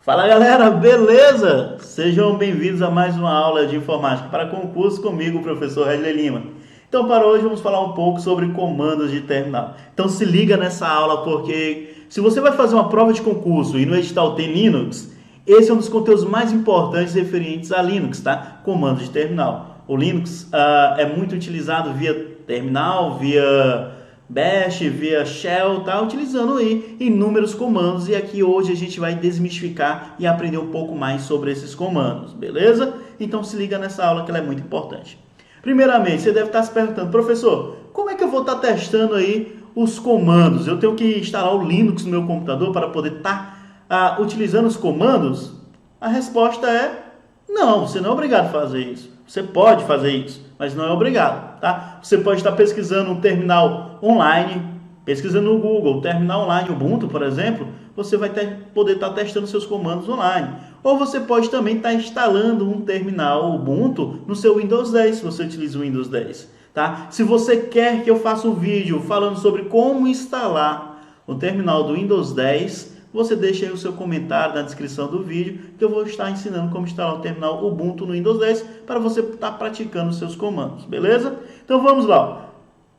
Fala galera, beleza? Sejam bem-vindos a mais uma aula de informática para concurso comigo, o professor Regler Lima. Então, para hoje vamos falar um pouco sobre comandos de terminal. Então se liga nessa aula porque se você vai fazer uma prova de concurso e no edital tem Linux, esse é um dos conteúdos mais importantes referentes a Linux, tá? Comandos de terminal. O Linux é muito utilizado via terminal, via Bash, via Shell, tá utilizando aí inúmeros comandos e aqui hoje a gente vai desmistificar e aprender um pouco mais sobre esses comandos, beleza? Então se liga nessa aula que ela é muito importante. Primeiramente, você deve estar se perguntando, professor, como é que eu vou estar testando aí os comandos? Eu tenho que instalar o Linux no meu computador para poder estar utilizando os comandos? A resposta é não, você não é obrigado a fazer isso. Você pode fazer isso, mas não é obrigado, tá? Você pode estar pesquisando um terminal online, pesquisando no Google, terminal online Ubuntu, por exemplo, você vai poder estar testando seus comandos online. Ou você pode também estar instalando um terminal Ubuntu no seu Windows 10, se você utiliza o Windows 10, tá? Se você quer que eu faça um vídeo falando sobre como instalar o terminal do Windows 10, você deixa aí o seu comentário na descrição do vídeo, que eu vou estar ensinando como instalar o terminal Ubuntu no Windows 10 para você estar praticando os seus comandos, beleza? Então vamos lá.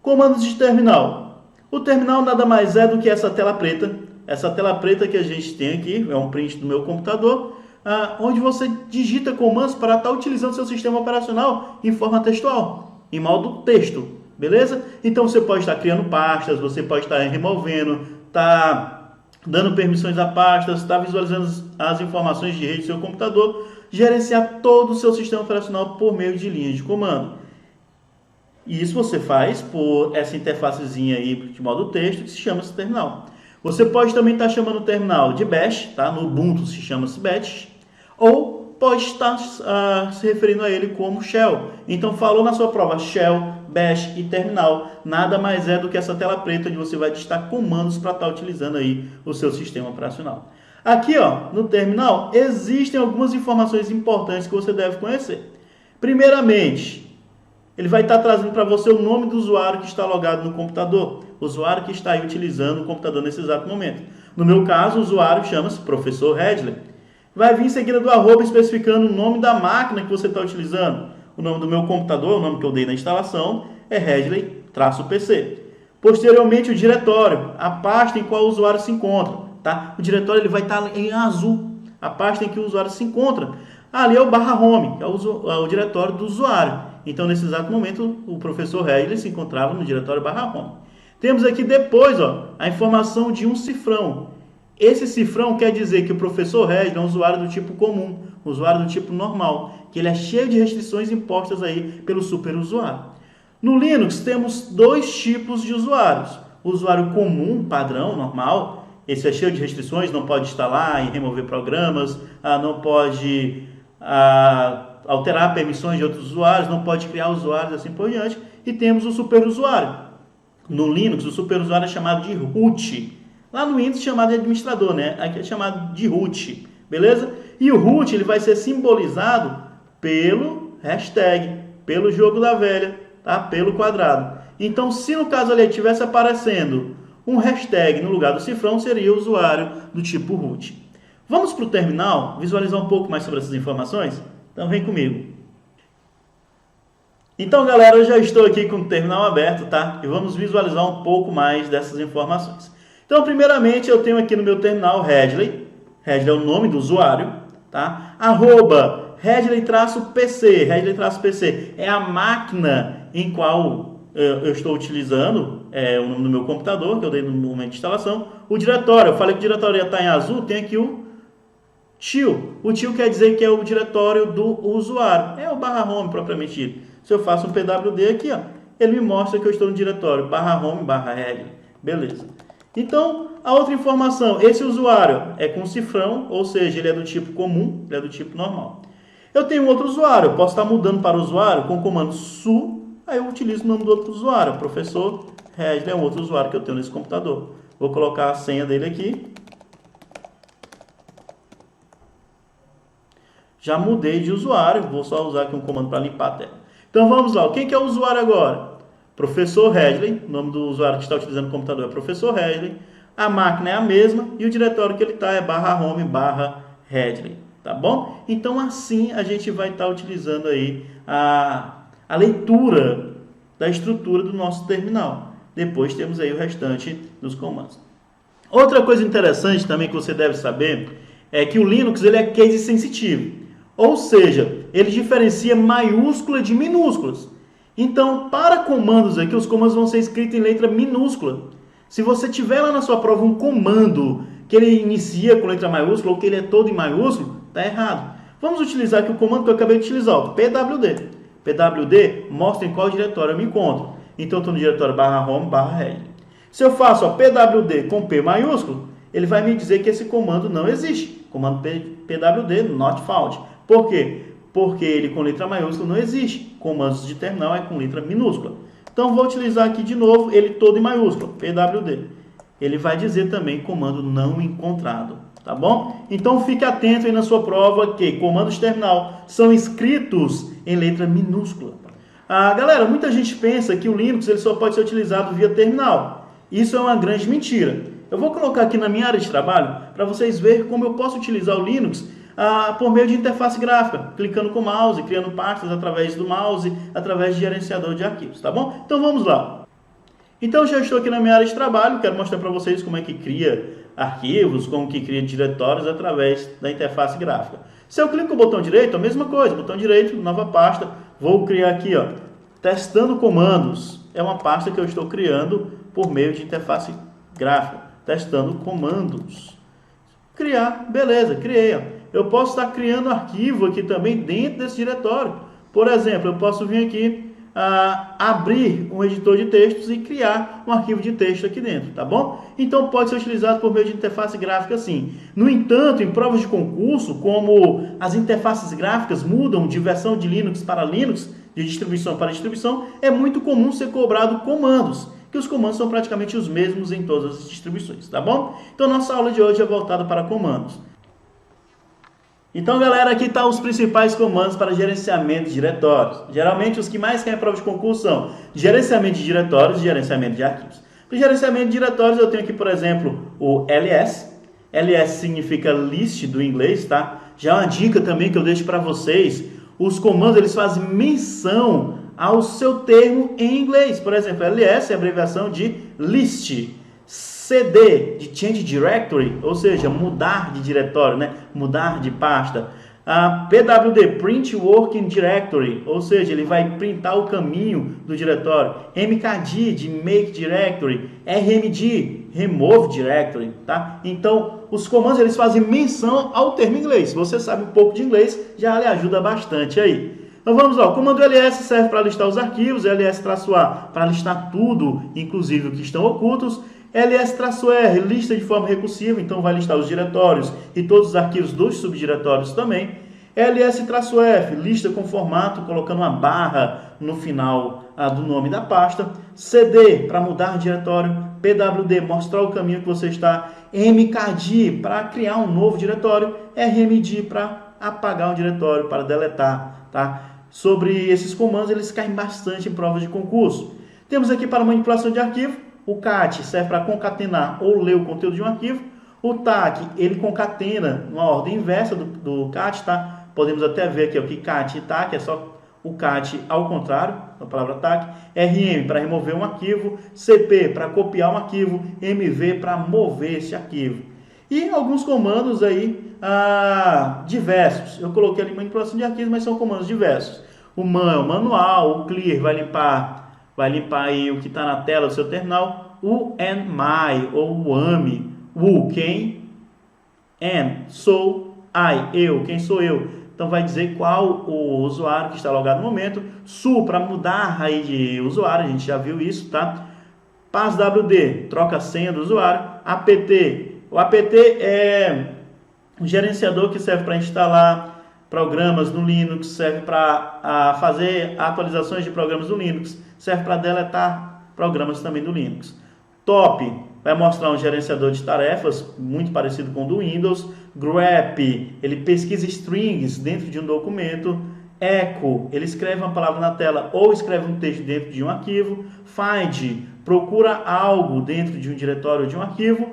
Comandos de terminal. O terminal nada mais é do que essa tela preta. Essa tela preta que a gente tem aqui, é um print do meu computador, onde você digita comandos para estar utilizando seu sistema operacional em forma textual, em modo texto, beleza? Então você pode estar criando pastas, você pode estar removendo, dando permissões a pastas, está visualizando as informações de rede do seu computador, gerenciar todo o seu sistema operacional por meio de linhas de comando. E isso você faz por essa interfacezinha aí de modo texto que se chama terminal. Você pode também estar chamando o terminal de bash, tá? No Ubuntu se chama-se bash, ou pode estar se referindo a ele como shell. Então falou na sua prova shell, bash e terminal, nada mais é do que essa tela preta onde você vai digitar comandos para estar utilizando aí o seu sistema operacional. Aqui, ó, no terminal, existem algumas informações importantes que você deve conhecer. Primeiramente, ele vai estar trazendo para você o nome do usuário que está logado no computador, o usuário que está aí utilizando o computador nesse exato momento. No meu caso, o usuário chama-se professor Regler. Vai vir em seguida do arroba especificando o nome da máquina que você está utilizando. O nome do meu computador, o nome que eu dei na instalação, é Regler-PC. Posteriormente, o diretório, a pasta em qual o usuário se encontra. Tá? O diretório ele vai estar em azul, a pasta em que o usuário se encontra. Ali é o /home, que é o diretório do usuário. Então, nesse exato momento, o professor Regler se encontrava no diretório /home. Temos aqui depois a informação de um cifrão. Esse cifrão quer dizer que o professor Regler é um usuário do tipo comum, um usuário do tipo normal, que ele é cheio de restrições impostas aí pelo superusuário. No Linux temos dois tipos de usuários. O usuário comum, padrão, normal, esse é cheio de restrições, não pode instalar e remover programas, não pode alterar permissões de outros usuários, não pode criar usuários, assim por diante. E temos o superusuário. No Linux, o superusuário é chamado de root. Lá no Windows é chamado de administrador, né? Aqui é chamado de root, beleza? E o root ele vai ser simbolizado pelo hashtag, pelo jogo da velha, tá? Pelo quadrado. Então, se no caso ali estivesse aparecendo um hashtag no lugar do cifrão, seria o usuário do tipo root. Vamos para o terminal visualizar um pouco mais sobre essas informações? Então, vem comigo. Então, galera, eu já estou aqui com o terminal aberto, tá? E vamos visualizar um pouco mais dessas informações. Então, primeiramente, eu tenho aqui no meu terminal Regler. Regler é o nome do usuário, tá? Arroba Regler-PC. Regler-PC é a máquina em qual eu estou utilizando, o nome do meu computador, que eu dei no momento de instalação. O diretório, eu falei que o diretório ia estar em azul, tem aqui o tio. O tio quer dizer que é o diretório do usuário. É o /home propriamente dito. Se eu faço um pwd aqui, ó, ele me mostra que eu estou no diretório /home/Regler. Beleza. Então, a outra informação, esse usuário é com cifrão, ou seja, ele é do tipo comum, ele é do tipo normal. Eu tenho outro usuário, eu posso estar mudando para o usuário com o comando su, aí eu utilizo o nome do outro usuário, professor Regler é um outro usuário que eu tenho nesse computador. Vou colocar a senha dele aqui. Já mudei de usuário, vou só usar aqui um comando para limpar a tela. Então vamos lá, quem que é o usuário agora? Professor Regler, o nome do usuário que está utilizando o computador é professor Regler, a máquina é a mesma e o diretório que ele está é /home/Regler. Headley, tá bom? Então assim a gente vai estar utilizando aí a leitura da estrutura do nosso terminal. Depois temos aí o restante dos comandos. Outra coisa interessante também que você deve saber é que o Linux ele é case sensitivo, ou seja, ele diferencia maiúscula de minúsculas. Então, para comandos aqui, os comandos vão ser escritos em letra minúscula. Se você tiver lá na sua prova um comando que ele inicia com letra maiúscula ou que ele é todo em maiúsculo, está errado. Vamos utilizar aqui o comando que eu acabei de utilizar, o pwd. pwd mostra em qual diretório eu me encontro. Então, eu estou no diretório /home/head. Se eu faço pwd com P maiúsculo, ele vai me dizer que esse comando não existe. Comando pwd not found. Por quê? Porque ele com letra maiúscula não existe. Comandos de terminal é com letra minúscula. Então, vou utilizar aqui de novo ele todo em maiúsculo, pwd. Ele vai dizer também comando não encontrado, tá bom? Então, fique atento aí na sua prova que comandos de terminal são escritos em letra minúscula. Galera, muita gente pensa que o Linux ele só pode ser utilizado via terminal. Isso é uma grande mentira. Eu vou colocar aqui na minha área de trabalho para vocês verem como eu posso utilizar o Linux por meio de interface gráfica, clicando com o mouse, criando pastas através do mouse, através de gerenciador de arquivos, tá bom? Então vamos lá. Então já estou aqui na minha área de trabalho, quero mostrar para vocês como é que cria arquivos, como que cria diretórios através da interface gráfica. Se eu clico com o botão direito, a mesma coisa, botão direito, nova pasta, vou criar aqui, ó, testando comandos, é uma pasta que eu estou criando por meio de interface gráfica, testando comandos. Criar, beleza, criei, ó. Eu posso estar criando arquivo aqui também dentro desse diretório. Por exemplo, eu posso vir aqui abrir um editor de textos e criar um arquivo de texto aqui dentro, tá bom? Então pode ser utilizado por meio de interface gráfica sim. No entanto, em provas de concurso, como as interfaces gráficas mudam de versão de Linux para Linux, de distribuição para distribuição, é muito comum ser cobrado comandos, que os comandos são praticamente os mesmos em todas as distribuições, tá bom? Então nossa aula de hoje é voltada para comandos. Então, galera, aqui estão os principais comandos para gerenciamento de diretórios. Geralmente, os que mais caem em prova de concurso são gerenciamento de diretórios e gerenciamento de arquivos. Para gerenciamento de diretórios, eu tenho aqui, por exemplo, o ls. ls significa list do inglês, tá? Já uma dica também que eu deixo para vocês, os comandos eles fazem menção ao seu termo em inglês. Por exemplo, ls é a abreviação de list. CD, de Change Directory, ou seja, mudar de diretório, né? Mudar de pasta. PWD, Print Working Directory, ou seja, ele vai printar o caminho do diretório. MKD, de Make Directory. RMD, Remove Directory, tá? Então, os comandos eles fazem menção ao termo inglês. Se você sabe um pouco de inglês, já lhe ajuda bastante aí. Então vamos lá, o comando ls serve para listar os arquivos, ls-a para listar tudo, inclusive o que estão ocultos. ls-r lista de forma recursiva, então vai listar os diretórios e todos os arquivos dos subdiretórios também. ls-f lista com formato, colocando uma barra no final do nome da pasta. cd para mudar de diretório. pwd mostrar o caminho que você está. mkd para criar um novo diretório. rmd para apagar um diretório, para deletar, tá? Sobre esses comandos, eles caem bastante em provas de concurso. Temos aqui para manipulação de arquivo. O cat serve para concatenar ou ler o conteúdo de um arquivo. O tac, ele concatena numa ordem inversa do cat, tá? Podemos até ver aqui ó, que cat e tac é só o cat ao contrário, da palavra tac. rm para remover um arquivo. cp para copiar um arquivo. mv para mover esse arquivo. E alguns comandos aí diversos. Eu coloquei ali manipulação de arquivos, mas são comandos diversos. O man é o manual, o clear vai limpar aí o que está na tela do seu terminal. O and my, ou o ame, o quem, and, sou, I, eu, quem sou eu. Então vai dizer qual o usuário que está logado no momento. Su, para mudar aí de usuário, a gente já viu isso, tá? passwd, troca a senha do usuário. apt, o apt é um gerenciador que serve para instalar programas no Linux, serve para fazer atualizações de programas do Linux, serve para deletar programas também do Linux. Top vai mostrar um gerenciador de tarefas muito parecido com o do Windows. grep, ele pesquisa strings dentro de um documento. Echo, ele escreve uma palavra na tela ou escreve um texto dentro de um arquivo. Find, procura algo dentro de um diretório ou de um arquivo.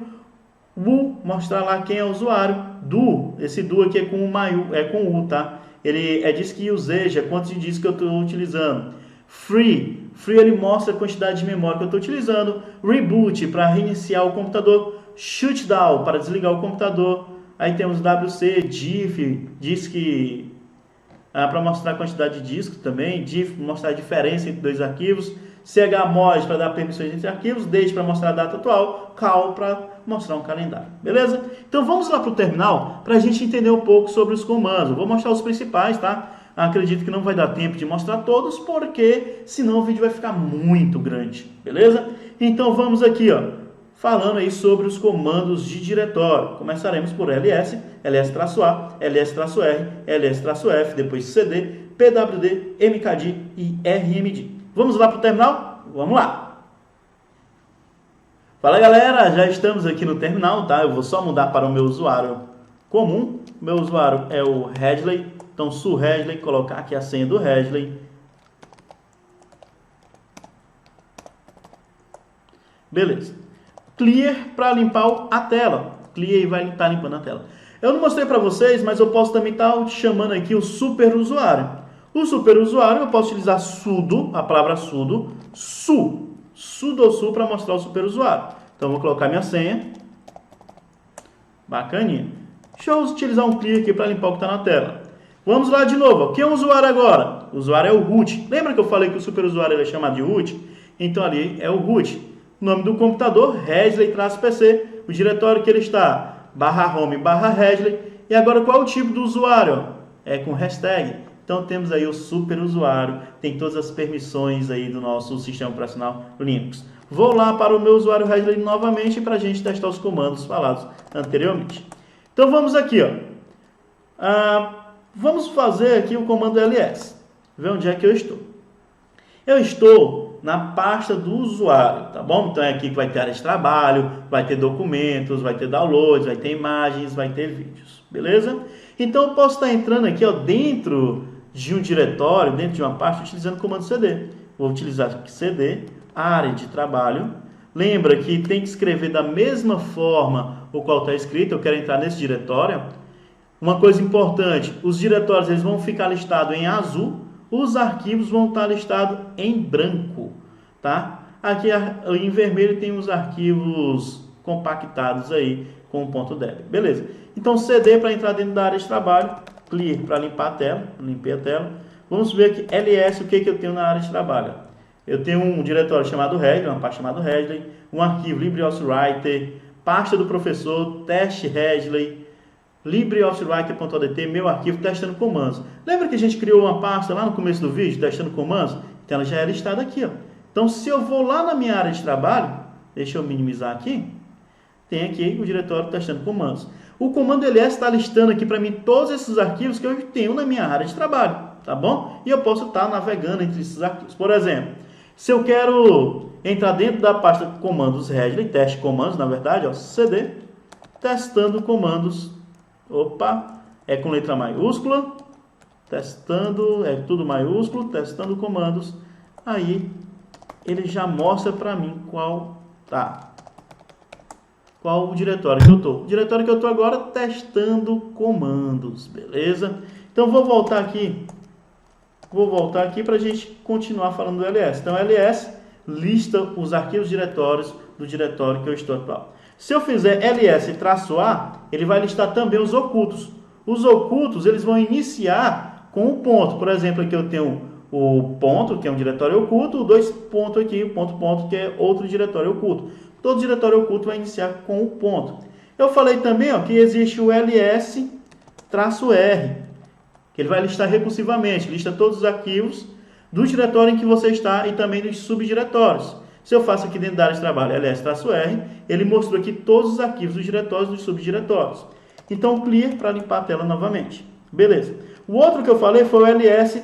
Who, mostrar lá quem é o usuário. Do, esse do aqui é com U, tá? Ele é disk usage, é quantos de disco que eu estou utilizando. Free, ele mostra a quantidade de memória que eu estou utilizando. Reboot, para reiniciar o computador. Shutdown, para desligar o computador. Aí temos WC, disk, para mostrar a quantidade de discos também. Diff, mostrar a diferença entre dois arquivos. chmod, para dar permissões entre arquivos. Date, para mostrar a data atual. Cal, para mostrar um calendário. Beleza? Então vamos lá para o terminal para a gente entender um pouco sobre os comandos. Eu vou mostrar os principais, tá? Acredito que não vai dar tempo de mostrar todos, porque senão o vídeo vai ficar muito grande. Beleza? Então vamos aqui, ó, falando aí sobre os comandos de diretório. Começaremos por ls, ls-a, ls-r, ls-f, depois cd, pwd, mkd e rmd. Vamos lá para o terminal? Vamos lá! Fala galera, já estamos aqui no terminal, tá? Eu vou só mudar para o meu usuário comum. Meu usuário é o Redley, então su Redley, colocar aqui a senha do Redley. Beleza. Clear para limpar a tela. Clear e vai estar limpando a tela. Eu não mostrei para vocês, mas eu posso também estar chamando aqui o superusuário. O superusuário eu posso utilizar sudo, a palavra sudo, sudo para mostrar o superusuário. Então vou colocar minha senha. Bacaninha. Deixa eu utilizar um clear aqui para limpar o que está na tela. Vamos lá de novo. Quem é o usuário agora? O usuário é o root. Lembra que eu falei que o superusuário é chamado de root? Então ali é o root. O nome do computador, Redley-PC. O diretório que ele está, /home, /Redley. E agora qual é o tipo do usuário? É com hashtag. Então temos aí o superusuário, tem todas as permissões aí do nosso sistema operacional Linux. Vou lá para o meu usuário Redley novamente para a gente testar os comandos falados anteriormente. Então vamos aqui, ó. Vamos fazer aqui o comando ls. Ver onde é que eu estou. Eu estou na pasta do usuário, tá bom? Então é aqui que vai ter área de trabalho, vai ter documentos, vai ter downloads, vai ter imagens, vai ter vídeos, beleza? Então eu posso estar entrando aqui, ó, dentro de um diretório, dentro de uma pasta, utilizando o comando cd. Vou utilizar aqui cd, área de trabalho. Lembra que tem que escrever da mesma forma o qual está escrito. Eu quero entrar nesse diretório. Uma coisa importante, os diretórios eles vão ficar listados em azul, os arquivos vão estar listados em branco, tá? Aqui em vermelho tem os arquivos compactados aí com o .deb, beleza? Então cd para entrar dentro da área de trabalho, clear para limpar a tela, limpei a tela. Vamos ver aqui ls, o que eu tenho na área de trabalho. Eu tenho um diretório chamado Redley, uma pasta chamada Redley, um arquivo LibreOffice Writer, pasta do professor, teste Redley, LibreOfficeWriter.odt, meu arquivo testando comandos. Lembra que a gente criou uma pasta lá no começo do vídeo, testando comandos? Então ela já é listada aqui, ó. Então se eu vou lá na minha área de trabalho, deixa eu minimizar aqui, tem aqui o diretório testando comandos. O comando ls está listando aqui para mim todos esses arquivos que eu tenho na minha área de trabalho, tá bom? E eu posso estar navegando entre esses arquivos. Por exemplo, se eu quero entrar dentro da pasta comandos Redley, teste comandos, na verdade, ó, cd, testando comandos. Opa, é com letra maiúscula, testando, é tudo maiúsculo, testando comandos. Aí ele já mostra para mim qual o diretório que eu estou. O diretório que eu estou agora testando comandos, beleza? Então vou voltar aqui para a gente continuar falando do ls. Então ls lista os arquivos diretórios do diretório que eu estou atual. Se eu fizer ls-a, ele vai listar também os ocultos. Os ocultos, eles vão iniciar com o ponto. Por exemplo, aqui eu tenho o ponto, que é um diretório oculto, o dois pontos aqui, o ponto, que é outro diretório oculto. Todo diretório oculto vai iniciar com o ponto. Eu falei também, ó, que existe o ls-r, que ele vai listar recursivamente, lista todos os arquivos do diretório em que você está e também dos subdiretórios. Se eu faço aqui dentro da área de trabalho ls-r, ele mostrou aqui todos os arquivos dos diretórios e dos subdiretórios. Então, clear para limpar a tela novamente. Beleza. O outro que eu falei foi o ls-f,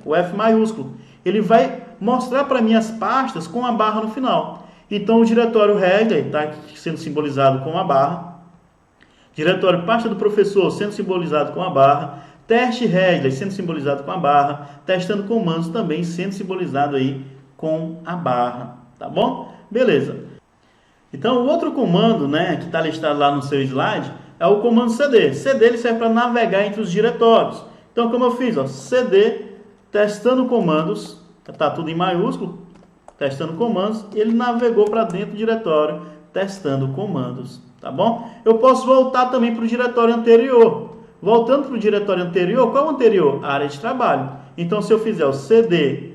o F maiúsculo. Ele vai mostrar para mim as pastas com a barra no final. Então, o diretório Redley está sendo simbolizado com a barra. Diretório pasta do professor sendo simbolizado com a barra. Teste Redley sendo simbolizado com a barra. Testando comandos também sendo simbolizado aí com a barra, tá bom? Beleza. Então, o outro comando, né, que está listado lá no seu slide, é o comando cd. Cd ele serve para navegar entre os diretórios. Então, como eu fiz, ó, cd testando comandos, está tudo em maiúsculo, testando comandos, ele navegou para dentro do diretório, testando comandos, tá bom? Eu posso voltar também para o diretório anterior. Voltando para o diretório anterior, qual é o anterior? A área de trabalho. Então, se eu fizer o cd ...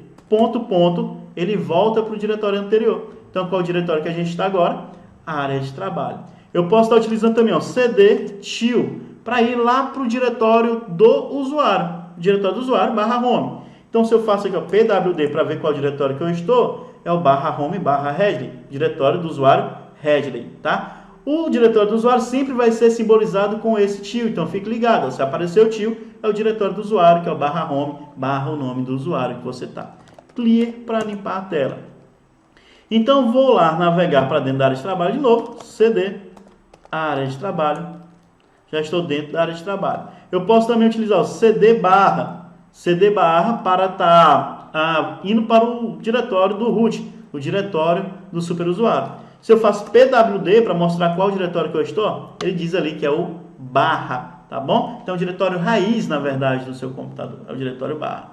ele volta para o diretório anterior. Então, qual é o diretório que a gente está agora? A área de trabalho. Eu posso estar utilizando também o cd til para ir lá para o diretório do usuário. Diretório do usuário /home. Então, se eu faço aqui o pwd para ver qual diretório que eu estou, é o /home /Redley, diretório do usuário Redley, tá? O diretório do usuário sempre vai ser simbolizado com esse til, então fique ligado. Se aparecer o til, é o diretório do usuário, que é o /home / o nome do usuário que você está. Clear para limpar a tela. Então, vou lá navegar para dentro da área de trabalho de novo, cd, área de trabalho, já estou dentro da área de trabalho. Eu posso também utilizar o cd barra para estar indo para o diretório do root, o diretório do superusuário. Se eu faço pwd para mostrar qual diretório que eu estou, ele diz ali que é o barra, tá bom? Então, é o diretório raiz, na verdade, do seu computador, é o diretório barra.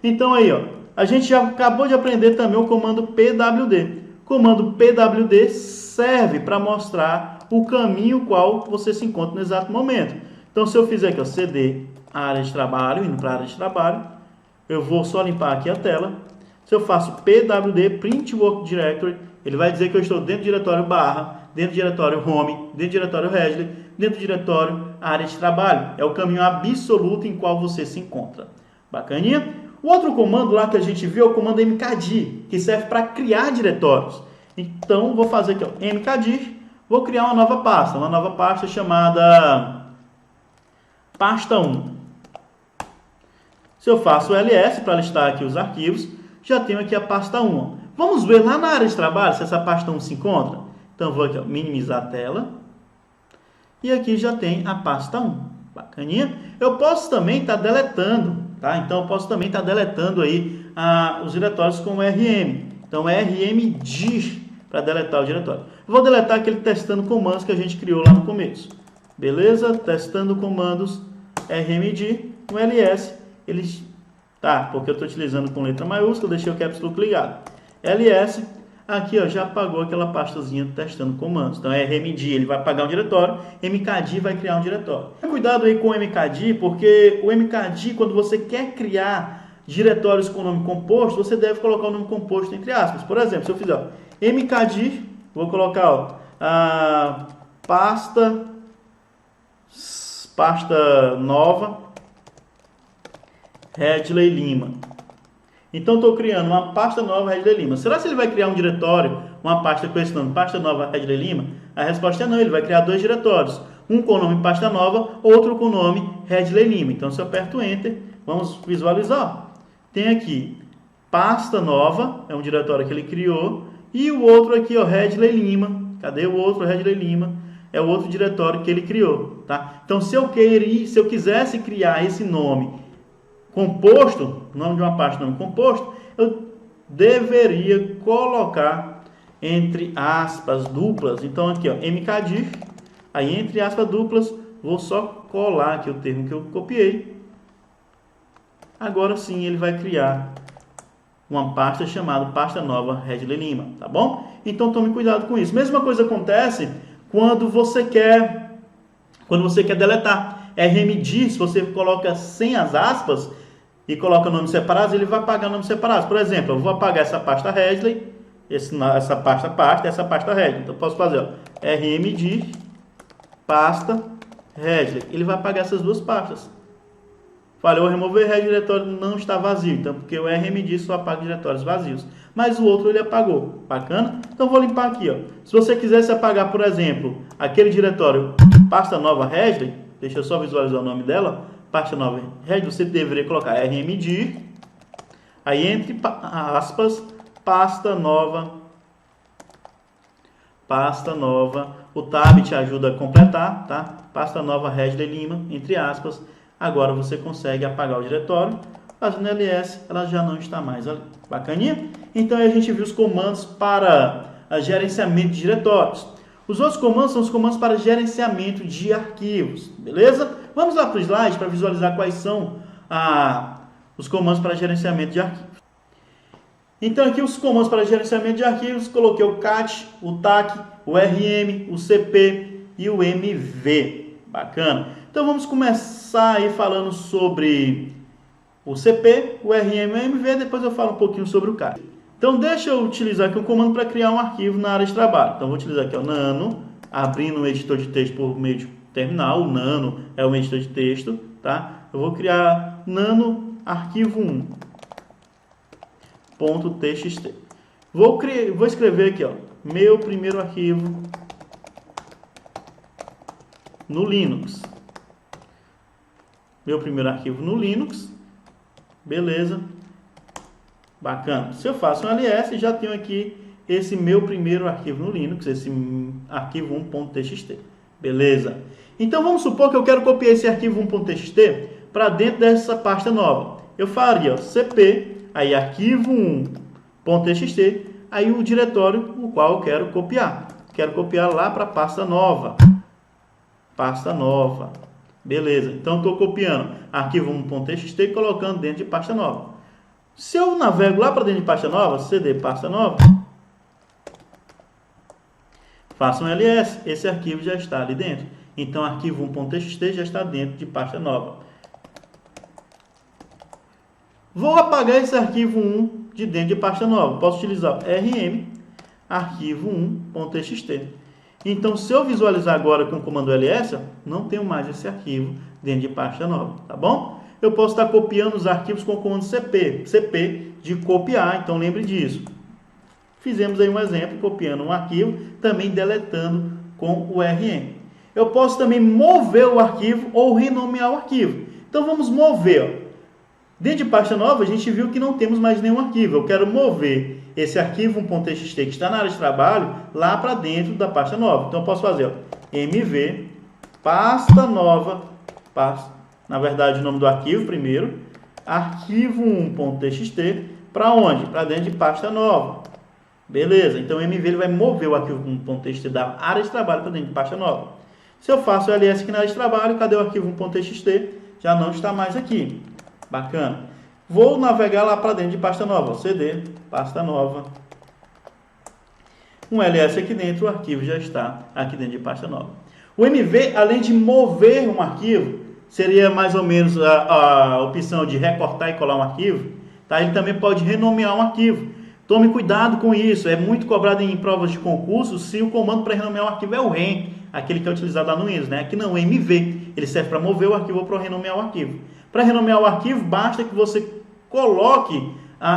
Então, aí, ó, a gente já acabou de aprender também o comando pwd. O comando pwd serve para mostrar o caminho qual você se encontra no exato momento. Então, se eu fizer aqui, ó, cd, área de trabalho, indo para a área de trabalho, eu vou só limpar aqui a tela. Se eu faço pwd print work directory, ele vai dizer que eu estou dentro do diretório barra, dentro do diretório home, dentro do diretório Redley, dentro do diretório área de trabalho. É o caminho absoluto em qual você se encontra. Bacaninha? O outro comando lá que a gente viu é o comando mkdir, que serve para criar diretórios. Então, vou fazer aqui, ó, mkdir, vou criar uma nova pasta chamada pasta 1. Se eu faço ls para listar aqui os arquivos, já tenho aqui a pasta 1. Ó. Vamos ver lá na área de trabalho se essa pasta 1 se encontra. Então, vou aqui, ó, minimizar a tela. E aqui já tem a pasta 1. Bacaninha? Eu posso também estar deletando, tá? Então, eu posso também estar deletando aí os diretórios com rm. Então, rmdir para deletar o diretório. Vou deletar aquele testando comandos que a gente criou lá no começo. Beleza? Testando comandos rmdir no ls. Eles... Tá, porque eu estou utilizando com letra maiúscula, deixei o caps lock ligado. ls, aqui ó, já apagou aquela pastazinha testando comandos. Então é rmdir, ele vai apagar um diretório, mkdir vai criar um diretório. Cuidado aí com o mkdir, porque o mkdir, quando você quer criar diretórios com nome composto, você deve colocar o nome composto entre aspas. Por exemplo, se eu fizer ó, mkdir, vou colocar ó, a pasta nova Redley Lima. Então, estou criando uma pasta nova Redley Lima. Será que ele vai criar um diretório, uma pasta com esse nome, pasta nova Redley Lima? A resposta é não, ele vai criar dois diretórios. Um com o nome pasta nova, outro com o nome Redley Lima. Então, se eu aperto Enter, vamos visualizar. Tem aqui pasta nova, é um diretório que ele criou, e o outro aqui, ó, Redley Lima. Cadê o outro Redley Lima? É o outro diretório que ele criou, tá? Então, se eu quisesse criar esse nome composto, nome de uma pasta nome composto, eu deveria colocar entre aspas duplas. Então aqui ó, mkdir, aí entre aspas duplas, vou só colar aqui o termo que eu copiei. Agora sim ele vai criar uma pasta chamada pasta nova Redley Lima, tá bom? Então tome cuidado com isso. Mesma coisa acontece quando você quer deletar. rmdir, se você coloca sem as aspas e coloca nomes separados, ele vai apagar nomes separados. Por exemplo, eu vou apagar essa pasta Redley, essa pasta Redley. Então, eu posso fazer ó, rmdir pasta Redley. Ele vai apagar essas duas pastas. Falhou remover Redley, o diretório não está vazio. Então, porque o rmdir só apaga diretórios vazios. Mas o outro ele apagou. Bacana? Então, vou limpar aqui. Ó. Se você quisesse apagar, por exemplo, aquele diretório pasta nova Redley, deixa eu só visualizar o nome dela. Pasta nova Redley, você deveria colocar rmdir, aí entre aspas, pasta nova, o tab te ajuda a completar, tá? Pasta nova Redley Lima, entre aspas, agora você consegue apagar o diretório, fazendo ls, ela já não está mais ali. Bacaninha? Então a gente viu os comandos para a gerenciamento de diretórios. Os outros comandos são os comandos para gerenciamento de arquivos, beleza? Vamos lá para o slide para visualizar quais são os comandos para gerenciamento de arquivos. Então aqui os comandos para gerenciamento de arquivos, coloquei o cat, o tac, o rm, o cp e o mv. Bacana. Então vamos começar aí falando sobre o cp, o rm e o mv, depois eu falo um pouquinho sobre o cat. Então deixa eu utilizar aqui um comando para criar um arquivo na área de trabalho. Então vou utilizar aqui o nano, abrindo um editor de texto por meio de terminal. O nano é um editor de texto, tá? Eu vou criar nano arquivo 1.txt. Vou escrever aqui, ó, meu primeiro arquivo no Linux. Meu primeiro arquivo no Linux. Beleza. Bacana. Se eu faço um ls, já tenho aqui esse meu primeiro arquivo no Linux, esse arquivo 1.txt. Beleza. Então vamos supor que eu quero copiar esse arquivo 1.txt para dentro dessa pasta nova. Eu faria cp, aí arquivo 1.txt, aí o diretório o qual eu quero copiar. Quero copiar lá para a pasta nova. Pasta nova. Beleza. Então estou copiando arquivo 1.txt e colocando dentro de pasta nova. Se eu navego lá para dentro de pasta nova, cd pasta nova, faço um ls, esse arquivo já está ali dentro. Então, arquivo 1.txt já está dentro de pasta nova. Vou apagar esse arquivo 1 de dentro de pasta nova. Posso utilizar rm, arquivo 1.txt. Então, se eu visualizar agora com o comando ls, não tenho mais esse arquivo dentro de pasta nova, tá bom? Eu posso estar copiando os arquivos com o comando cp de copiar, então lembre disso. Fizemos aí um exemplo, copiando um arquivo, também deletando com o rm. Eu posso também mover o arquivo ou renomear o arquivo. Então vamos mover. Ó. Dentro de pasta nova, a gente viu que não temos mais nenhum arquivo. Eu quero mover esse arquivo 1.txt que está na área de trabalho lá para dentro da pasta nova. Então eu posso fazer ó, mv, pasta nova, na verdade o nome do arquivo primeiro, arquivo 1.txt, para onde? Para dentro de pasta nova. Beleza, então o mv ele vai mover o arquivo 1.txt da área de trabalho para dentro de pasta nova. Se eu faço ls aqui na área de trabalho, cadê o arquivo 1.txt? Já não está mais aqui. Bacana. Vou navegar lá para dentro de pasta nova. cd, pasta nova. Um ls aqui dentro, o arquivo já está aqui dentro de pasta nova. O mv, além de mover um arquivo, seria mais ou menos a opção de recortar e colar um arquivo. Tá? Ele também pode renomear um arquivo. Tome cuidado com isso. É muito cobrado em provas de concurso se o comando para renomear um arquivo é o rem, aquele que é utilizado lá no Windows, né? Aqui não, o mv. Ele serve para mover o arquivo ou para renomear o arquivo. Para renomear o arquivo, basta que você coloque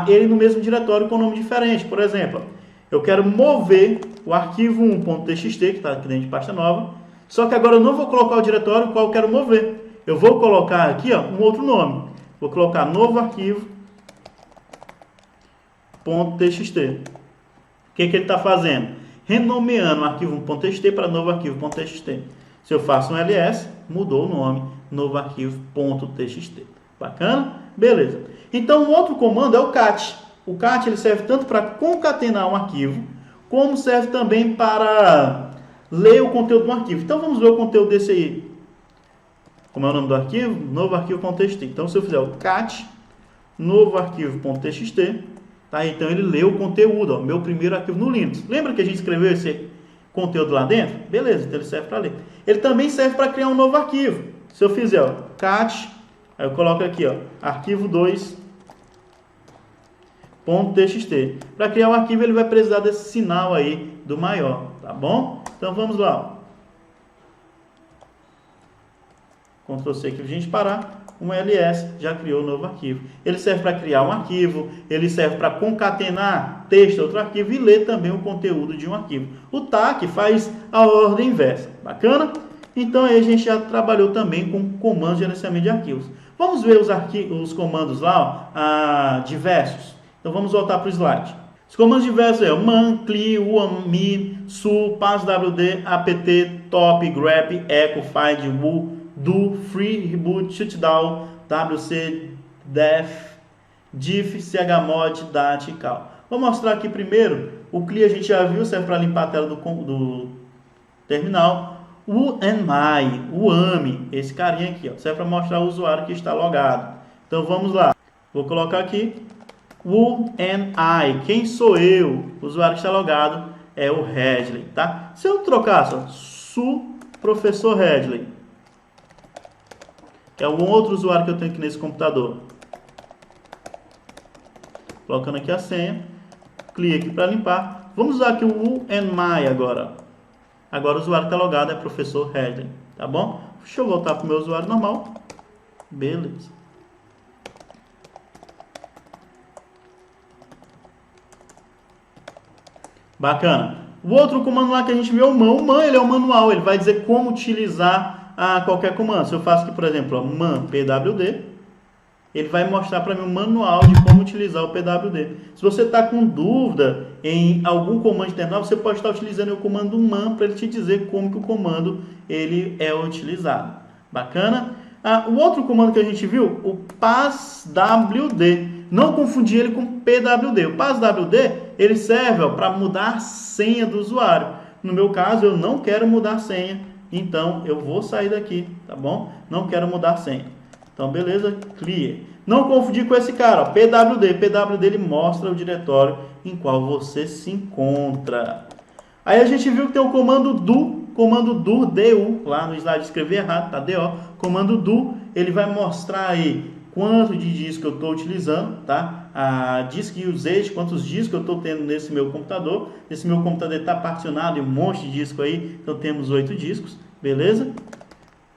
ele no mesmo diretório com nome diferente. Por exemplo, eu quero mover o arquivo 1.txt, que está aqui dentro de pasta nova, só que agora eu não vou colocar o diretório qual eu quero mover. Eu vou colocar aqui ó, um outro nome. Vou colocar novo arquivo .txt. O que ele está fazendo? Renomeando o arquivo 1.txt para novo arquivo .txt. Se eu faço um ls, mudou o nome, novo arquivo .txt. Bacana? Beleza. Então, um outro comando é o cat. O cat ele serve tanto para concatenar um arquivo, como serve também para ler o conteúdo do arquivo. Então, vamos ver o conteúdo desse aí. Como é o nome do arquivo? Novo arquivo.txt. Então, se eu fizer o cat novo arquivo.txt, tá? Então, ele lê o conteúdo, ó, meu primeiro arquivo no Linux. Lembra que a gente escreveu esse conteúdo lá dentro? Beleza, então ele serve para ler. Ele também serve para criar um novo arquivo. Se eu fizer ó, cat, aí eu coloco aqui ó, arquivo 2.txt. Para criar um arquivo, ele vai precisar desse sinal aí do maior, tá bom? Então, vamos lá. Ó. Ctrl C aqui para a gente parar. Um ls já criou um novo arquivo. Ele serve para criar um arquivo, ele serve para concatenar texto a outro arquivo e ler também o conteúdo de um arquivo. O tac faz a ordem inversa. Bacana? Então aí a gente já trabalhou também com comandos de gerenciamento de arquivos. Vamos ver os comandos lá, ó, diversos. Então vamos voltar para o slide. Os comandos diversos é o man, cli, uam, mi, su, passwd, apt, top, grep, echo, find, wu, do, free, reboot, shutdown, wc, def, diff, chmod, dat e cal. Vou mostrar aqui primeiro O clear a gente já viu, serve para limpar a tela do terminal. O AMI, o AMI, esse carinha aqui, ó, serve para mostrar o usuário que está logado. Então vamos lá, vou colocar aqui o AMI, quem sou eu? O usuário que está logado é o Redley, tá? Se eu trocasse, ó, professor Redley, que é um outro usuário que eu tenho aqui nesse computador, colocando aqui a senha, clique aqui para limpar. Vamos usar aqui o AMI agora. Agora o usuário que está logado é professor Redley, tá bom? Deixa eu voltar para o meu usuário normal. Beleza. Bacana. O outro comando lá que a gente viu é o man. O man, ele é o manual, ele vai dizer como utilizar qualquer comando. Se eu faço aqui, por exemplo, ó, man pwd, ele vai mostrar para mim um manual de como utilizar o pwd. Se você está com dúvida em algum comando de terminal, você pode estar utilizando o comando man para ele te dizer como que o comando ele é utilizado. Bacana? O outro comando que a gente viu, o passwd. Não confundir ele com pwd. O passwd ele serve para mudar senha do usuário. No meu caso, eu não quero mudar senha, então eu vou sair daqui, tá bom? Não quero mudar senha. Então, beleza, clear. Não confundir com esse cara, ó, pwd. Pwd ele mostra o diretório em qual você se encontra. Aí a gente viu que tem o comando do, do, lá no slide escrevi errado, tá? Do, comando do, ele vai mostrar aí quanto de disco eu estou utilizando, tá? A disk usage, quantos discos eu estou tendo nesse meu computador. Esse meu computador está particionado em um monte de disco aí, então temos 8 discos, beleza?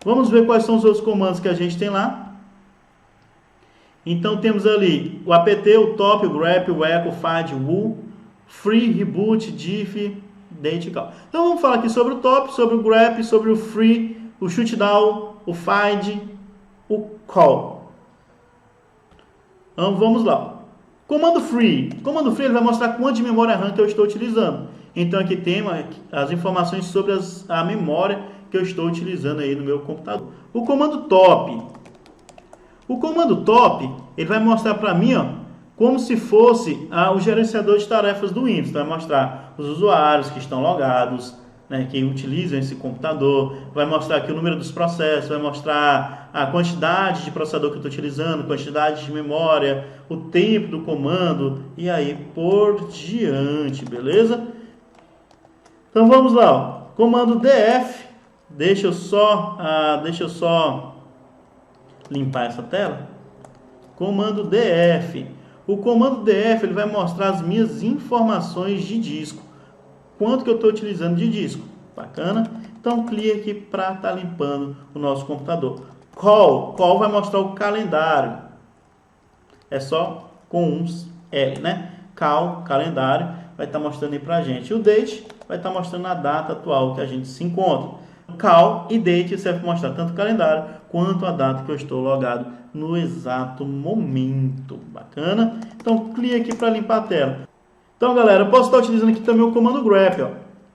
Vamos ver quais são os outros comandos que a gente tem lá. Então temos ali o apt, o top, o grep, o echo, o find, o who, free, reboot, diff, date e call. Então vamos falar aqui sobre o top, sobre o grep, sobre o free, o shutdown, o find, o call. Então vamos lá. Comando free ele vai mostrar quanto de memória RAM que eu estou utilizando. Então aqui tem as informações sobre a memória que eu estou utilizando aí no meu computador. O comando top, ele vai mostrar para mim, ó, como se fosse o gerenciador de tarefas do Windows. Então, vai mostrar os usuários que estão logados, né, que utilizam esse computador, vai mostrar aqui o número dos processos, vai mostrar a quantidade de processador que eu estou utilizando, quantidade de memória, o tempo do comando e aí por diante, beleza? Então vamos lá, ó. Comando df, deixa eu só limpar essa tela. Comando df, o comando df ele vai mostrar as minhas informações de disco. Quanto que eu estou utilizando de disco. Bacana? Então, clique aqui para estar limpando o nosso computador. Call vai mostrar o calendário. É só com uns L, né? Call, calendário, vai estar mostrando aí para a gente. O date vai estar mostrando a data atual que a gente se encontra. Call e date serve para mostrar tanto o calendário quanto a data que eu estou logado no exato momento. Bacana? Então, clique aqui para limpar a tela. Então, galera, eu posso estar utilizando aqui também o comando grep, ó.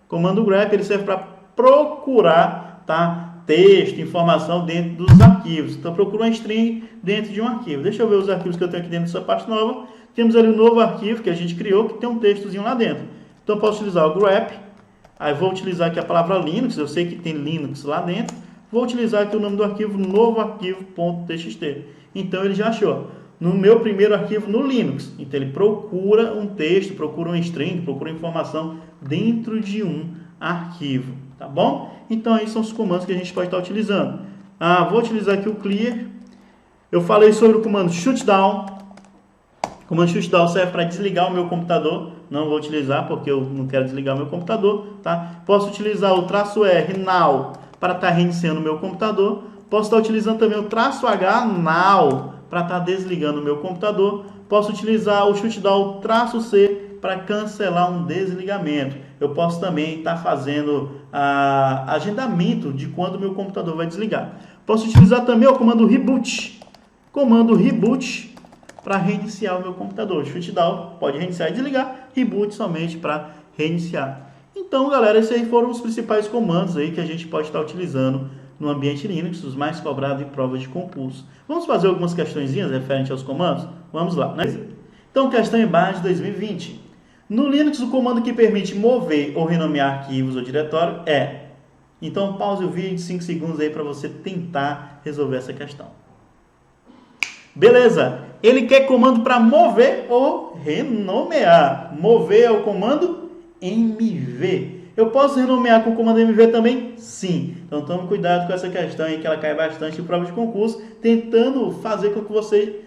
Comando grep, ele serve para procurar, tá, texto, informação dentro dos arquivos. Então, procura uma string dentro de um arquivo. Deixa eu ver os arquivos que eu tenho aqui dentro dessa parte nova. Temos ali um novo arquivo que a gente criou, que tem um textozinho lá dentro. Então, eu posso utilizar o grep. Aí, vou utilizar aqui a palavra Linux. Eu sei que tem Linux lá dentro. Vou utilizar aqui o nome do arquivo, novo arquivo.txt. Então, ele já achou. No meu primeiro arquivo no Linux. Então, ele procura um texto, procura um string, procura informação dentro de um arquivo. Tá bom? Então, aí são os comandos que a gente pode estar utilizando. Vou utilizar aqui o clear. Eu falei sobre o comando shutdown. O comando shutdown serve para desligar o meu computador. Não vou utilizar porque eu não quero desligar o meu computador. Tá? Posso utilizar o "-r now para estar reiniciando o meu computador. Posso estar utilizando também o "-h now para estar desligando o meu computador. Posso utilizar o shutdown "-c para cancelar um desligamento. Eu posso também estar fazendo agendamento de quando o meu computador vai desligar. Posso utilizar também o comando reboot. Comando reboot para reiniciar o meu computador. Shutdown pode reiniciar e desligar. Reboot somente para reiniciar. Então, galera, esses aí foram os principais comandos aí que a gente pode estar utilizando no ambiente Linux, os mais cobrados em provas de concurso. Vamos fazer algumas questõezinhas referentes aos comandos? Vamos lá, né? Então, questão em base 2020. No Linux, o comando que permite mover ou renomear arquivos ou diretório é... Então, pause o vídeo de 5 segundos aí para você tentar resolver essa questão. Beleza, ele quer comando para mover ou renomear. Mover é o comando MV. Eu posso renomear com o comando MV também? Sim. Então tome cuidado com essa questão aí, que ela cai bastante em provas de concurso, tentando fazer com que você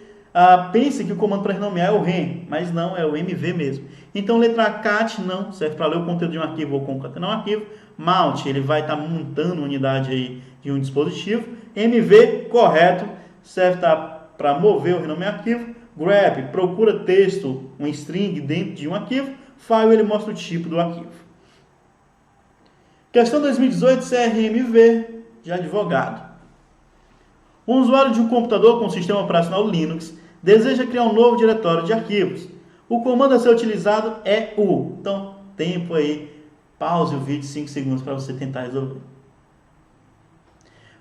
pense que o comando para renomear é o REM, mas não, é o MV mesmo. Então letra cat não, serve para ler o conteúdo de um arquivo ou concatenar um arquivo. Mount, ele vai estar montando uma unidade aí de um dispositivo. MV, correto, serve para mover ou renomear arquivo. Grep, procura texto, um string dentro de um arquivo. File, ele mostra o tipo do arquivo. Questão 2018, CRMV, de advogado. Um usuário de um computador com sistema operacional Linux deseja criar um novo diretório de arquivos. O comando a ser utilizado é o... Então, tempo aí, pause o vídeo 5 segundos para você tentar resolver.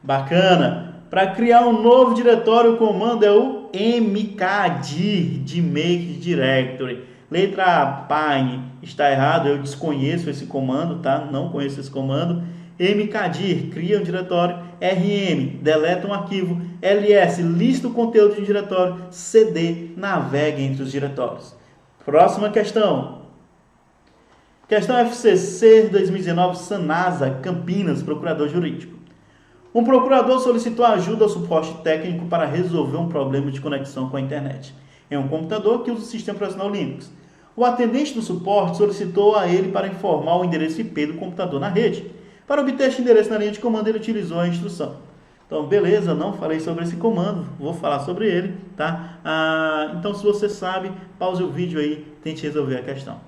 Bacana! Para criar um novo diretório, o comando é o mkdir, de Make Directory. Letra A, Pine, está errado, eu desconheço esse comando, tá? Não conheço esse comando. Mkdir, cria um diretório. RM, deleta um arquivo. LS, lista o conteúdo de um diretório. CD, navega entre os diretórios. Próxima questão. Questão FCC 2019, Sanasa, Campinas, procurador jurídico. Um procurador solicitou ajuda ao suporte técnico para resolver um problema de conexão com a internet em um computador que usa o sistema operacional Linux. O atendente do suporte solicitou a ele para informar o endereço IP do computador na rede. Para obter este endereço na linha de comando, ele utilizou a instrução. Então, beleza, não falei sobre esse comando, vou falar sobre ele, tá? Então, se você sabe, pause o vídeo aí, tente resolver a questão.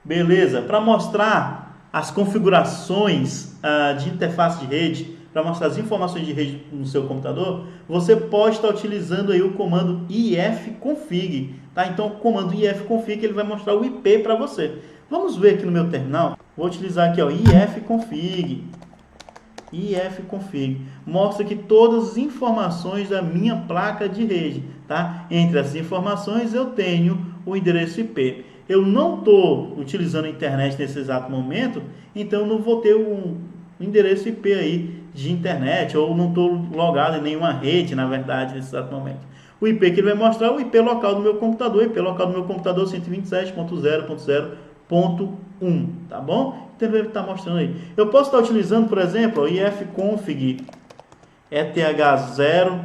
Beleza, para mostrar as configurações de interface de rede, para mostrar as informações de rede no seu computador, você pode estar utilizando aí o comando ifconfig, tá? Então, o comando ifconfig, ele vai mostrar o IP para você. Vamos ver aqui no meu terminal, vou utilizar aqui, ó, ifconfig. ifconfig mostra aqui todas as informações da minha placa de rede, tá? Entre as informações eu tenho o endereço IP. Eu não estou utilizando a internet nesse exato momento, então eu não vou ter um endereço IP aí de internet, ou não estou logado em nenhuma rede, na verdade, nesse exato momento. O IP que ele vai mostrar é o IP local do meu computador, IP local do meu computador 127.0.0.1, tá bom? Então ele vai estar mostrando aí. Eu posso estar utilizando, por exemplo, o ifconfig ETH0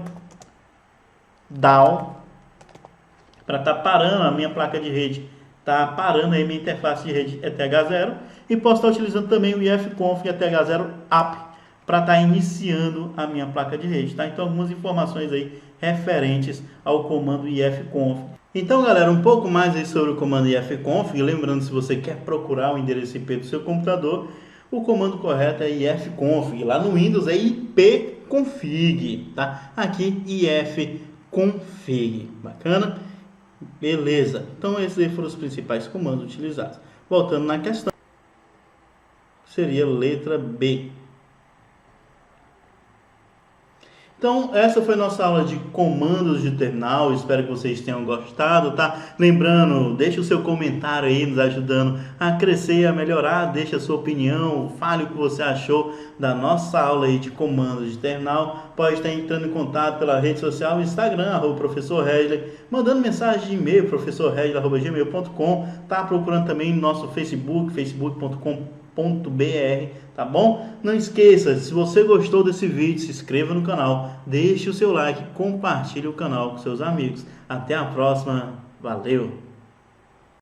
down para estar parando a minha placa de rede, tá parando aí minha interface de rede ETH0, e posso estar utilizando também o ifconfig ETH0 up para estar iniciando a minha placa de rede, tá? Então algumas informações aí referentes ao comando ifconfig. Então, galera, um pouco mais aí sobre o comando ifconfig. Lembrando, se você quer procurar o endereço IP do seu computador, o comando correto é ifconfig. Lá no Windows é ipconfig, tá? Aqui ifconfig. Bacana? Beleza. Então, esses aí foram os principais comandos utilizados. Voltando na questão, seria letra B. Então, essa foi nossa aula de comandos de terminal. Espero que vocês tenham gostado, tá? Lembrando, deixe o seu comentário aí, nos ajudando a crescer e a melhorar. Deixe a sua opinião, fale o que você achou da nossa aula aí de comandos de terminal. Pode estar entrando em contato pela rede social, Instagram, @professor Regler, mandando mensagem de e-mail, professorregler@gmail.com. Tá procurando também no nosso Facebook, facebook.com.br, tá bom? Não esqueça, se você gostou desse vídeo, se inscreva no canal, deixe o seu like, compartilhe o canal com seus amigos. Até a próxima, valeu!